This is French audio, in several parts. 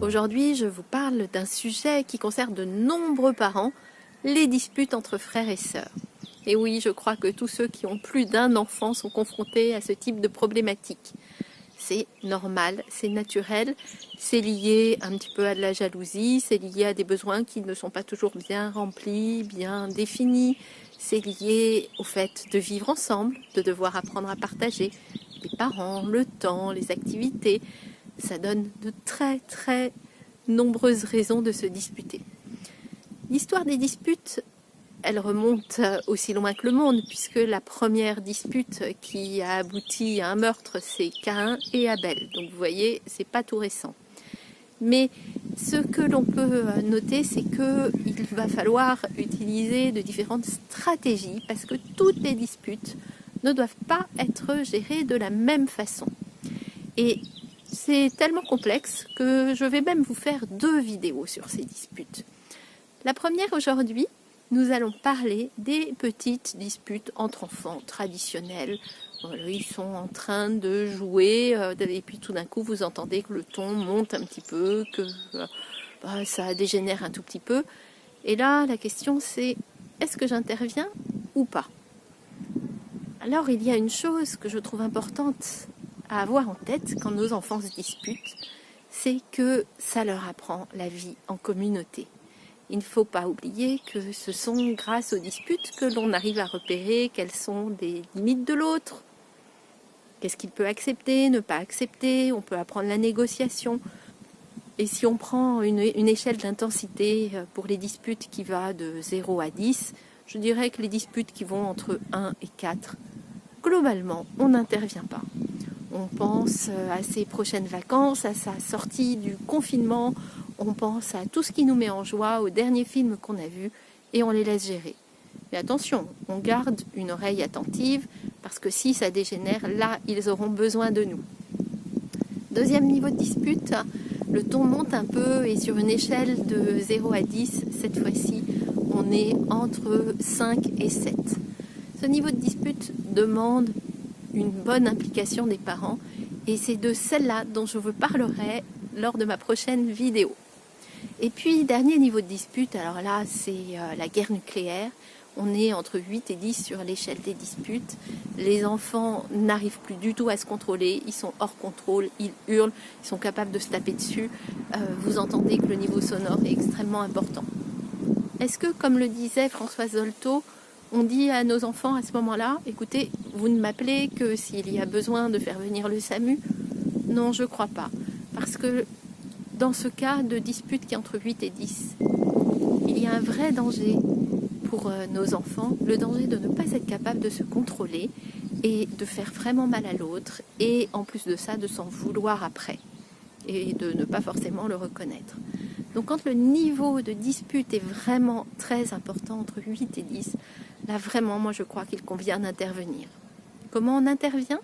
Aujourd'hui, je vous parle d'un sujet qui concerne de nombreux parents, les disputes entre frères et sœurs. Et oui, je crois que tous ceux qui ont plus d'un enfant sont confrontés à ce type de problématique. C'est normal, c'est naturel, c'est lié un petit peu à de la jalousie, c'est lié à des besoins qui ne sont pas toujours bien remplis, bien définis, c'est lié au fait de vivre ensemble, de devoir apprendre à partager les parents, le temps, les activités. Ça donne de très nombreuses raisons de se disputer. L'histoire des disputes, elle remonte aussi loin que le monde, puisque la première dispute qui a abouti à un meurtre, c'est Caïn et Abel. Donc vous voyez, c'est pas tout récent. Mais ce que l'on peut noter, c'est qu'il va falloir utiliser de différentes stratégies, parce que toutes les disputes ne doivent pas être gérées de la même façon. Et c'est tellement complexe que je vais même vous faire 2 vidéos sur ces disputes. La première aujourd'hui, nous allons parler des petites disputes entre enfants traditionnelles. Voilà, ils sont en train de jouer et puis tout d'un coup vous entendez que le ton monte un petit peu, que ça dégénère un tout petit peu. Et là, la question c'est, est-ce que j'interviens ou pas? Alors il y a une chose que je trouve importante à avoir en tête quand nos enfants se disputent, c'est que ça leur apprend la vie en communauté. Il ne faut pas oublier que ce sont grâce aux disputes que l'on arrive à repérer quelles sont des limites de l'autre, qu'est-ce qu'il peut accepter, ne pas accepter, on peut apprendre la négociation. Et si on prend une échelle d'intensité pour les disputes qui va de 0 à 10, je dirais que les disputes qui vont entre 1 et 4, globalement, on n'intervient pas. On pense à ses prochaines vacances, à sa sortie du confinement, on pense à tout ce qui nous met en joie, au dernier film qu'on a vu, et on les laisse gérer. Mais attention, on garde une oreille attentive, parce que si ça dégénère, là, ils auront besoin de nous. Deuxième niveau de dispute, le ton monte un peu, et sur une échelle de 0 à 10, cette fois-ci, on est entre 5 et 7. Ce niveau de dispute demande une bonne implication des parents, et c'est de celle-là dont je vous parlerai lors de ma prochaine vidéo. Et puis, dernier niveau de dispute, alors là, c'est la guerre nucléaire. On est entre 8 et 10 sur l'échelle des disputes. Les enfants n'arrivent plus du tout à se contrôler, ils sont hors contrôle, ils hurlent, ils sont capables de se taper dessus. Vous entendez que le niveau sonore est extrêmement important. Est-ce que, comme le disait Françoise Dolto, on dit à nos enfants à ce moment-là, écoutez, vous ne m'appelez que s'il y a besoin de faire venir le SAMU? Non, je ne crois pas. Parce que dans ce cas de dispute qui est entre 8 et 10, il y a un vrai danger pour nos enfants, le danger de ne pas être capable de se contrôler et de faire vraiment mal à l'autre, et en plus de ça, de s'en vouloir après, et de ne pas forcément le reconnaître. Donc quand le niveau de dispute est vraiment très important, entre 8 et 10, là vraiment, moi je crois qu'il convient d'intervenir. Comment on intervient?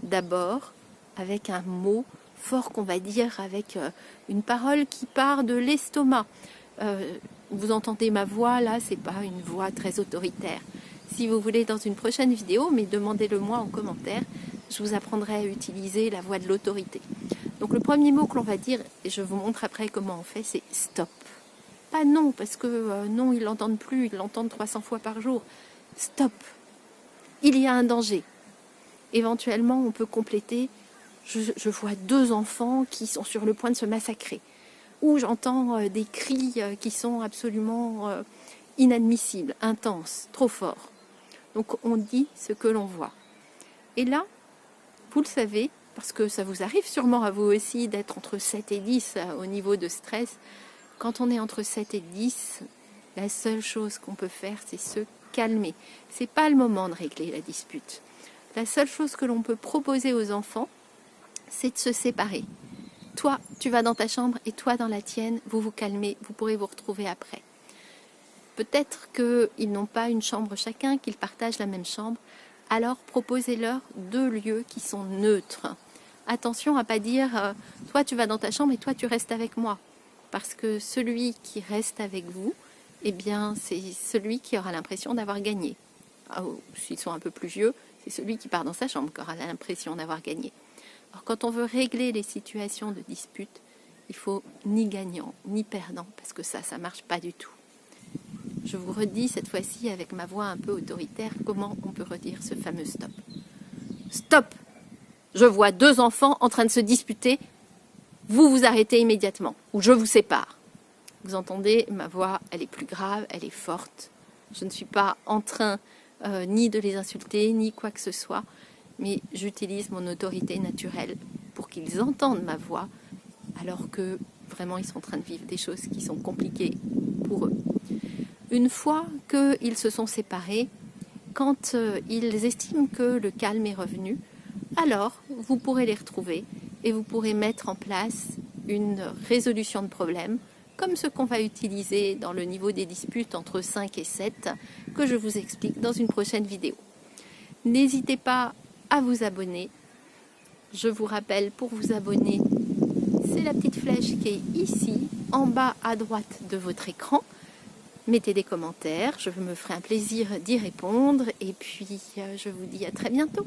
D'abord, avec un mot fort qu'on va dire, avec une parole qui part de l'estomac. Vous entendez ma voix, là, c'est pas une voix très autoritaire. Si vous voulez dans une prochaine vidéo, mais demandez-le moi en commentaire, je vous apprendrai à utiliser la voix de l'autorité. Donc le premier mot que l'on va dire, et je vous montre après comment on fait, c'est stop. Pas non, parce que non, ils l'entendent plus, ils l'entendent 300 fois par jour. Stop. Il y a un danger. Éventuellement, on peut compléter, je vois 2 enfants qui sont sur le point de se massacrer. Ou j'entends des cris qui sont absolument inadmissibles, intenses, trop forts. Donc on dit ce que l'on voit. Et là, vous le savez, parce que ça vous arrive sûrement à vous aussi d'être entre 7 et 10 au niveau de stress. Quand on est entre 7 et 10, la seule chose qu'on peut faire, c'est se calmer. C'est pas le moment de régler la dispute. La seule chose que l'on peut proposer aux enfants, c'est de se séparer. Toi, tu vas dans ta chambre et toi dans la tienne, vous vous calmez, vous pourrez vous retrouver après. Peut-être qu'ils n'ont pas une chambre chacun, qu'ils partagent la même chambre, alors proposez-leur 2 lieux qui sont neutres. Attention à ne pas dire toi tu vas dans ta chambre et toi tu restes avec moi, parce que celui qui reste avec vous, eh bien c'est celui qui aura l'impression d'avoir gagné. S'ils sont un peu plus vieux, c'est celui qui part dans sa chambre qui aura l'impression d'avoir gagné. Alors quand on veut régler les situations de dispute, il faut ni gagnant, ni perdant, parce que ça marche pas du tout. Je vous redis cette fois-ci avec ma voix un peu autoritaire, comment on peut redire ce fameux stop. Stop! Je vois 2 enfants en train de se disputer, vous vous arrêtez immédiatement, ou je vous sépare. Vous entendez, ma voix, elle est plus grave, elle est forte. Je ne suis pas en train ni de les insulter, ni quoi que ce soit, mais j'utilise mon autorité naturelle pour qu'ils entendent ma voix, alors que vraiment ils sont en train de vivre des choses qui sont compliquées pour eux. Une fois qu'ils se sont séparés, quand ils estiment que le calme est revenu, alors vous pourrez les retrouver et vous pourrez mettre en place une résolution de problème, comme ce qu'on va utiliser dans le niveau des disputes entre 5 et 7, que je vous explique dans une prochaine vidéo. N'hésitez pas à vous abonner. Je vous rappelle, pour vous abonner, c'est la petite flèche qui est ici, en bas à droite de votre écran. Mettez des commentaires, je me ferai un plaisir d'y répondre et puis je vous dis à très bientôt.